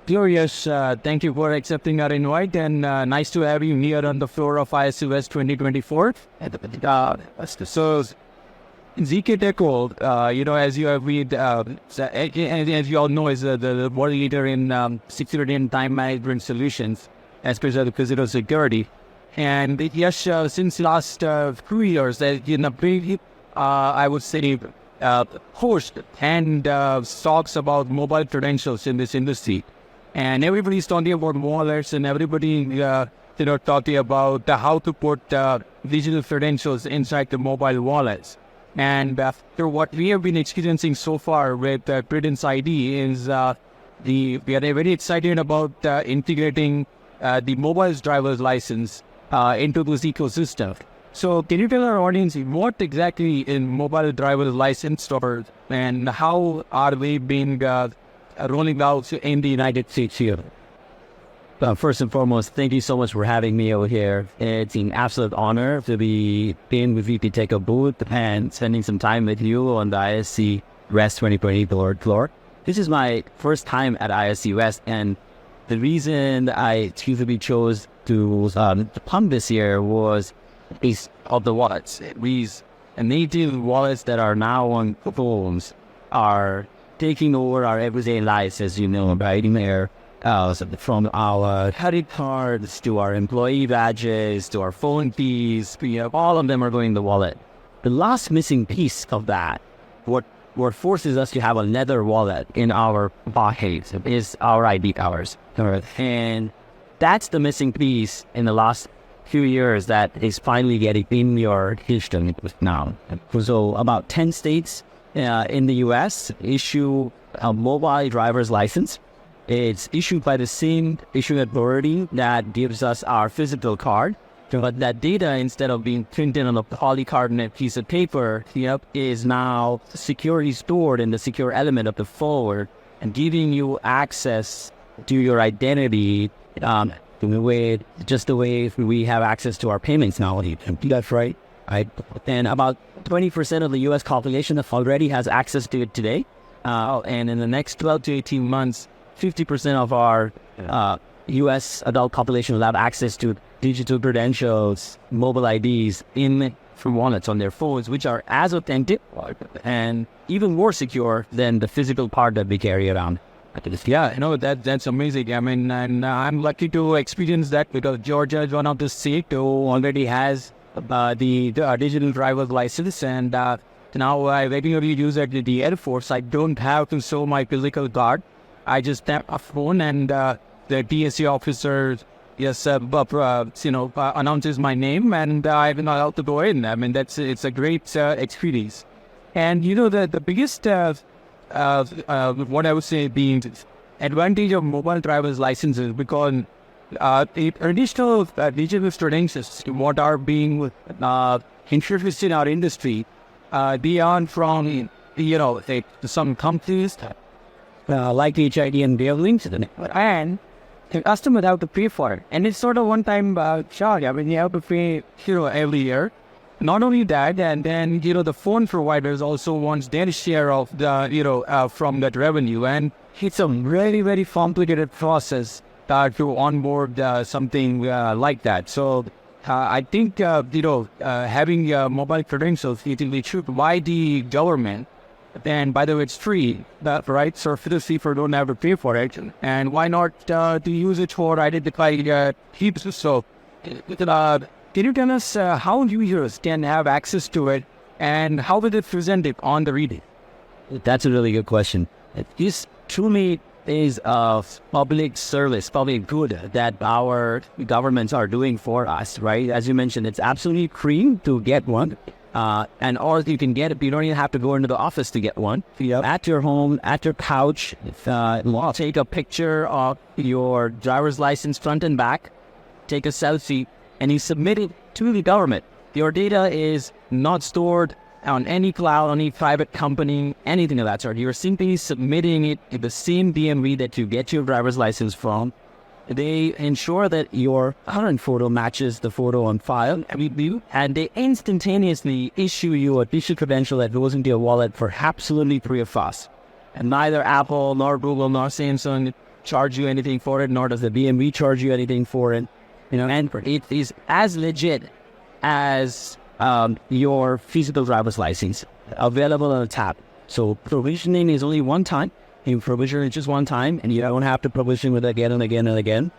Glorious. Thank you for accepting our invite, and nice to have you here on the floor of ISC West 2024. So, ZKTeco, as you have read, as you all know, is the world leader in security and time management solutions, especially the physical security. And yes, since last few years, in a big, I would say, host and talks about mobile credentials in this industry. And everybody's talking about wallets, and everybody, talking about how to put digital credentials inside the mobile wallets. And what we have been experiencing so far with Credence ID is we are very excited about integrating the mobile driver's license into this ecosystem. So can you tell our audience what exactly is mobile driver's license and how are they being rolling out in the United States here? First and foremost, thank you so much for having me over here. It's an absolute honor to be in with ZKTeco booth and spending some time with you on the ISC West 2024 floor. This is my first time at ISC West, and the reason I chose to come this year was piece of the wallets. These native wallets that are now on phones are taking over our everyday lives, as you know, right? From our credit cards to our employee badges to our phone keys, all of them are going in the wallet. The last missing piece of that, what forces us to have a leather wallet in our pockets, is our ID cards. And that's the missing piece in the last few years that is finally getting in your system now. So about 10 states in the US issue a mobile driver's license. It's issued by the same issuing authority that gives us our physical card. But that data, instead of being printed on a polycarbonate piece of paper, is now securely stored in the secure element of the phone and giving you access to your identity just the way we have access to our payments now. That's right. And about 20% of the U.S. population already has access to it today. And in the next 12 to 18 months, 50% of our U.S. adult population will have access to digital credentials, mobile IDs from wallets on their phones, which are as authentic and even more secure than the physical part that we carry around. Yeah, that's amazing. I mean, and I'm lucky to experience that because Georgia is one of the states who already has the digital driver's license, and now I regularly use it at the Air Force. I don't have to show my physical card. I just tap a phone, and the TSA officer announces my name, and I'm allowed to go in. I mean, it's a great experience. And the biggest what I would say the advantage of mobile driver's licenses, because the traditional digital credentials, what are being introduced in our industry, they are from some companies like HID and Bearlings, and the customer have to pay for it, and it's sort of one-time charge. I mean, you have to pay every year. Not only that, and then the phone providers also wants their share of the from that revenue, and it's a very, very complicated process to onboard something like that. So I think having mobile credentials is issued by the government. And by the way, it's free, right? So for the people don't have to pay for it, and why not to use it for identify keeps? So can you tell us how users can have access to it, and how will it present it on the reading? That's a really good question. This truly is a public service, public good that our governments are doing for us, right? As you mentioned, it's absolutely free to get one. Or you can get it, you don't even have to go into the office to get one. At your home, at your couch, take a picture of your driver's license front and back, take a selfie, and you submit it to the government. Your data is not stored on any cloud, any private company, anything of that sort. You're simply submitting it to the same DMV that you get your driver's license from. They ensure that your current photo matches the photo on file, and they instantaneously issue you a digital credential that goes into your wallet for absolutely free of cost. And neither Apple, nor Google, nor Samsung charge you anything for it, nor does the BMV charge you anything for it. And it is as legit as your physical driver's license, available on a tap. So provisioning is only one time. You provision it just one time, and you don't have to provision it again and again and again.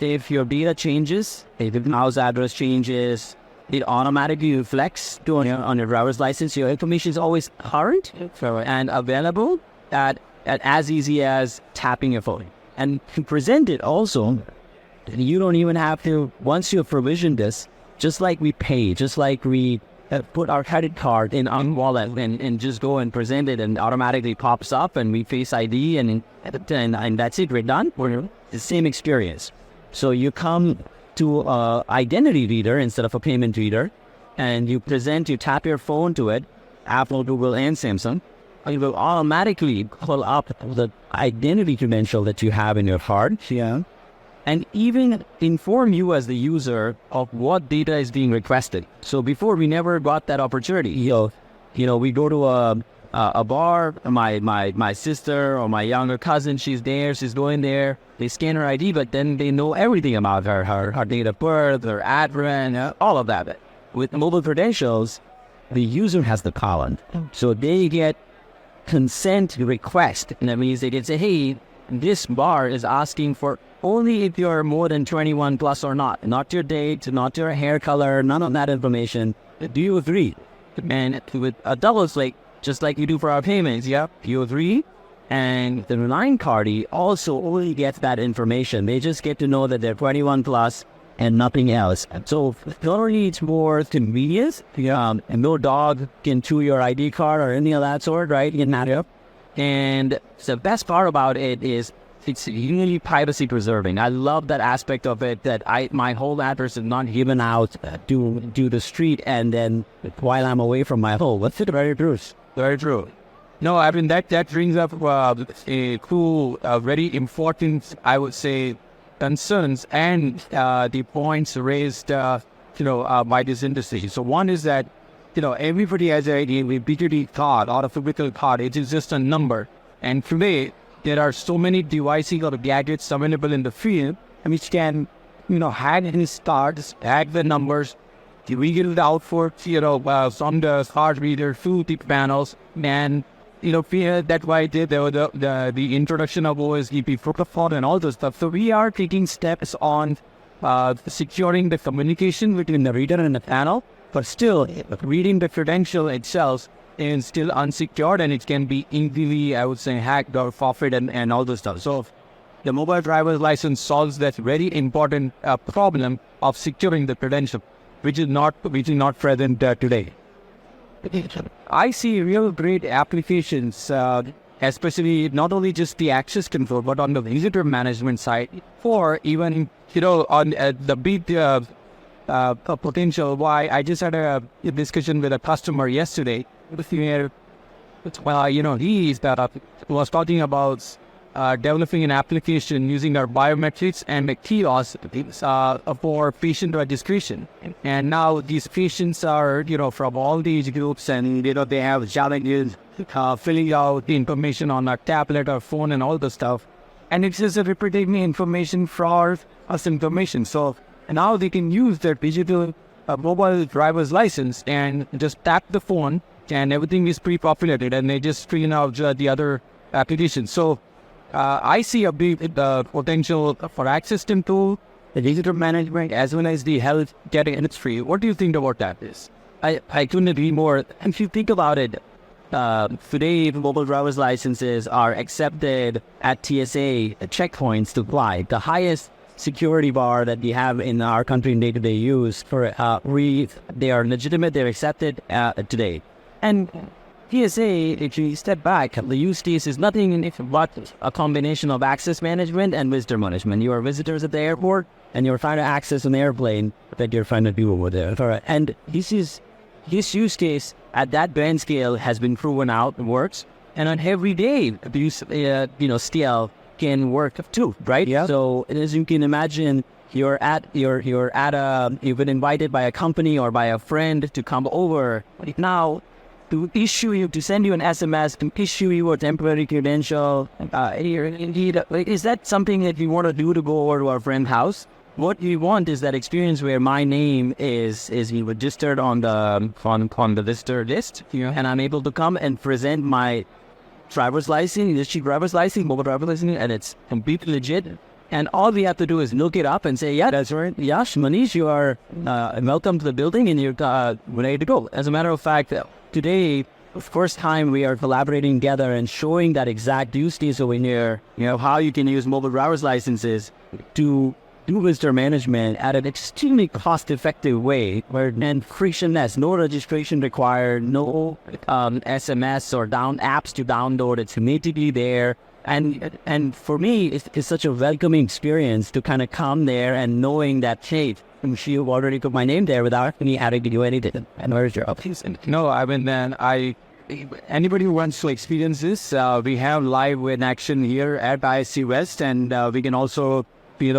If your data changes, if the house address changes, it automatically reflects on your driver's license. Your information is always current and available at as easy as tapping your phone. And to present it also, you don't even have to, once you have provisioned this, just like we pay, just like we put our credit card in our wallet and just go and present it, and automatically pops up, and we face ID, and that's it, we're done. We're the same experience. So you come to an identity reader instead of a payment reader, and you tap your phone to it, Apple, Google, and Samsung. It will automatically pull up the identity credential that you have in your card. And even inform you as the user of what data is being requested. So before, we never got that opportunity. We go to a bar, my sister or my younger cousin, she's going there, they scan her ID, but then they know everything about her date of birth, her address, all of that. With mobile credentials, the user has the column. So they get consent request, and that means they can say, hey, this bar is asking for only if you're more than 21 plus or not your date, not your hair color, none of that information. Do you agree? And with adults, just like you do for our payments, you agree. And the line cardie also only gets that information. They just get to know that they're 21 plus and nothing else. So not only it's more convenience, and no dog can chew your ID card or anything of that sort, right? And the best part about it is it's really privacy preserving. I love that aspect of it, that my whole address is not given out to the street and then while I'm away from my home. That's it. Very true. Very true. No, I mean, that brings up a cool, very important, I would say, concerns and the points raised, by this industry. So one is that, everybody has a BTD card or a physical card. It is just a number. And today, there are so many devices or gadgets available in the field which can, hack his cards, hack the numbers, read it out for, from the card reader through the panels. And, that's why the introduction of OSDP protocol and all those stuff. So we are taking steps on securing the communication between the reader and the panel, but still reading the credential itself is still unsecured, and it can be easily, I would say, hacked or forfeited and all those stuff. So the mobile driver's license solves that very important problem of securing the credential, which is not present today. I see real great applications, especially not only just the access control, but on the visitor management side, for even, on the big potential. Why I just had a discussion with a customer yesterday, where, he was talking about developing an application using our biometrics and a kiosk for patient registration. And now these patients are, from all these groups, and, they have challenges filling out the information on a tablet or phone and all the stuff. And it's just repeating information for us information. So now they can use their digital mobile driver's license and just tap the phone, and everything is pre-populated, and they just screen out the other applications. So I see a big potential for access control, the digital management, as well as the health care industry. What do you think about that? I couldn't agree more. If you think about it, today mobile driver's licenses are accepted at TSA checkpoints to fly. The highest security bar that we have in our country in day-to-day use for they are legitimate, they're accepted today. And TSA, if you step back, the use case is nothing but a combination of access management and visitor management. You are visitors at the airport, and you're trying to access an airplane that you're trying to do over there. And this use case at that band scale has been proven out, works, and on every day, scale can work too, right? Yeah. So as you can imagine, you've been invited by a company or by a friend to come over. Now, to send you an SMS, to issue you a temporary credential. Indeed, is that something that we want to do to go over to our friend's house? What we want is that experience where my name is registered on the visitor list, and I'm able to come and present my driver's license, mobile driver's license, and it's completely legit. And all we have to do is look it up and say, yeah, that's right. Yash, Manish, you are welcome to the building and you're ready to go. As a matter of fact, today, first time we are collaborating together and showing that exact use case over here, how you can use mobile driver's licenses to do visitor management at an extremely cost-effective way, where then frictionless, no registration required, no SMS or apps to download. It's immediately there. And for me, it's such a welcoming experience to kind of come there and knowing that, hey, she already put my name there without me having to do anything. And where's your office? No, I mean, anybody who wants to experience this, we have live in action here at ISC West, and we can also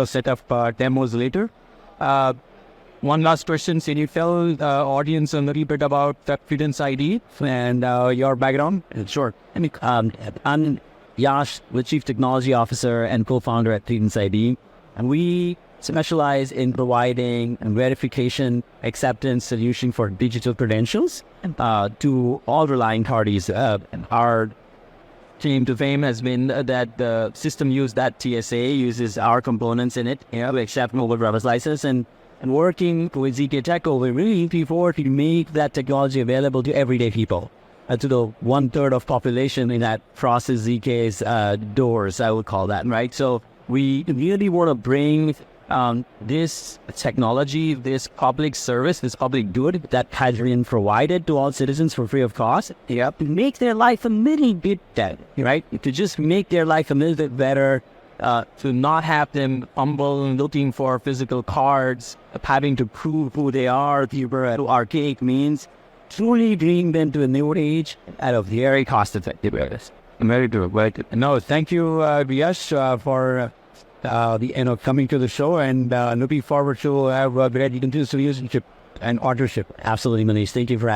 set up demos later. One last question. Can you tell the audience a little bit about Credence ID and your background? Sure. I'm Yash, the Chief Technology Officer and co-founder at Credence ID. And we specialize in providing verification acceptance solution for digital credentials to all relying parties. Our claim to fame has been that the system that TSA uses our components in it, to accept mobile driver's license. And working with ZKTeco, we're really looking forward to make that technology available to everyday people, to the 1/3 of population in that process ZK's doors, I would call that, right? So we really want to bring this technology, this public service, this public good that has been provided to all citizens for free of cost, to make their life a little bit better, right? To just make their life a little bit better, to not have them fumble looking for physical cards, having to prove who they are through archaic means, truly bring them to a new age at a very cost-effective way. Very good. Right. No, thank you, Yash, for coming to the show, and looking forward to have a very continuous relationship and partnership. Absolutely, Manish. Thank you for having me.